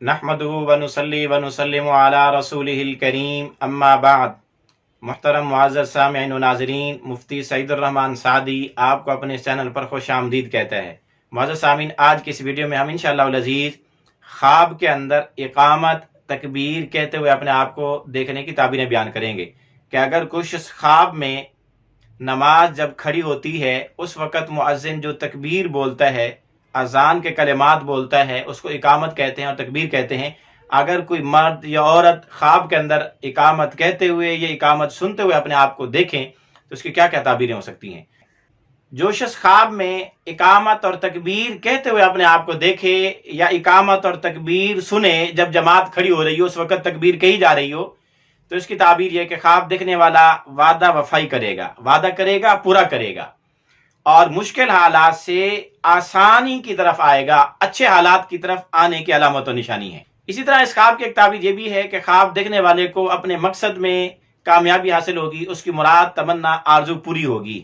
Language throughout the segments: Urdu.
نحمدہ ونصلی ونسلم علی رسولہ الکریم اما بعد۔ محترم معزز سامعین و ناظرین، مفتی سعید الرحمن سعدی آپ کو اپنے چینل پر خوش آمدید کہتا ہے۔ معزز سامعین، آج کی اس ویڈیو میں ہم انشاءاللہ العزیز خواب کے اندر اقامت تکبیر کہتے ہوئے اپنے آپ کو دیکھنے کی تعبیریں بیان کریں گے کہ اگر کچھ خواب میں نماز جب کھڑی ہوتی ہے اس وقت مؤذن جو تکبیر بولتا ہے، اذان کے کلمات بولتا ہے، اس کو اقامت کہتے ہیں اور تکبیر کہتے ہیں۔ اگر کوئی مرد یا عورت خواب کے اندر اقامت کہتے ہوئے یا اقامت سنتے ہوئے اپنے آپ کو دیکھیں تو اس کی کیا کیا تعبیریں ہو سکتی ہیں؟ جو شخص خواب میں اقامت اور تکبیر کہتے ہوئے اپنے آپ کو دیکھے یا اقامت اور تکبیر سنے جب جماعت کھڑی ہو رہی ہو، اس وقت تکبیر کہی جا رہی ہو، تو اس کی تعبیر یہ کہ خواب دیکھنے والا وعدہ وفائی کرے گا، وعدہ کرے گا، پورا کرے گا اور مشکل حالات سے آسانی کی طرف آئے گا، اچھے حالات کی طرف آنے کی علامت و نشانی ہے۔ اسی طرح اس خواب کی ایک تعبیر یہ بھی ہے کہ خواب دیکھنے والے کو اپنے مقصد میں کامیابی حاصل ہوگی، اس کی مراد تمنا آرزو پوری ہوگی۔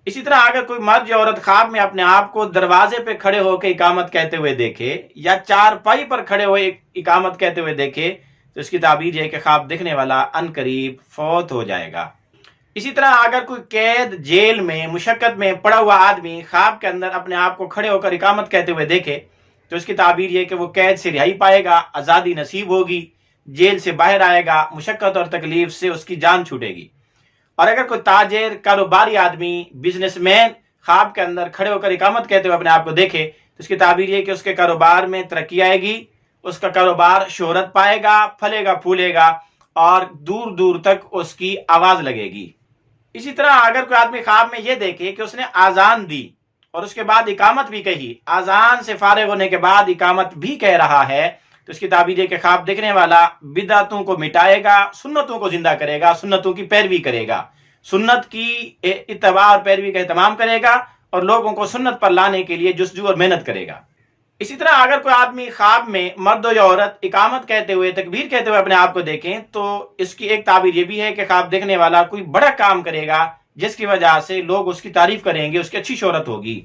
اسی طرح اگر کوئی مرد یا عورت خواب میں اپنے آپ کو دروازے پہ کھڑے ہو کے اقامت کہتے ہوئے دیکھے یا چارپائی پر کھڑے ہوئے اقامت کہتے ہوئے دیکھے تو اس کی تعبیر یہ کہ خواب دیکھنے والا ان قریب فوت ہو جائے گا۔ اسی طرح اگر کوئی قید جیل میں مشقت میں پڑا ہوا آدمی خواب کے اندر اپنے آپ کو کھڑے ہو کر اقامت کہتے ہوئے دیکھے تو اس کی تعبیر یہ کہ وہ قید سے رہائی پائے گا، آزادی نصیب ہوگی، جیل سے باہر آئے گا، مشقت اور تکلیف سے اس کی جان چھوٹے گی۔ اور اگر کوئی تاجر، کاروباری آدمی، بزنس مین خواب کے اندر کھڑے ہو کر اقامت کہتے ہوئے اپنے آپ کو دیکھے تو اس کی تعبیر یہ کہ اس کے کاروبار میں ترقی آئے گی، اس کا کاروبار شہرت پائے گا، پھلے گا، پھولے گا اور دور دور تک اس کی آواز لگے گی۔ اسی طرح اگر کوئی آدمی خواب میں یہ دیکھے کہ اس نے آذان دی اور اس کے بعد اقامت بھی کہی، آذان سے فارغ ہونے کے بعد اقامت بھی کہہ رہا ہے تو اس کی تعبیر یہ کہ خواب دیکھنے والا بدعتوں کو مٹائے گا، سنتوں کو زندہ کرے گا، سنتوں کی پیروی کرے گا، سنت کی اتباع اور پیروی کا اہتمام کرے گا اور لوگوں کو سنت پر لانے کے لیے جستجو اور محنت کرے گا۔ اسی طرح اگر کوئی آدمی خواب میں مرد یا عورت اقامت کہتے ہوئے، تکبیر کہتے ہوئے اپنے آپ کو دیکھیں تو اس کی ایک تعبیر یہ بھی ہے کہ خواب دیکھنے والا کوئی بڑا کام کرے گا جس کی وجہ سے لوگ اس کی تعریف کریں گے، اس کی اچھی شہرت ہوگی۔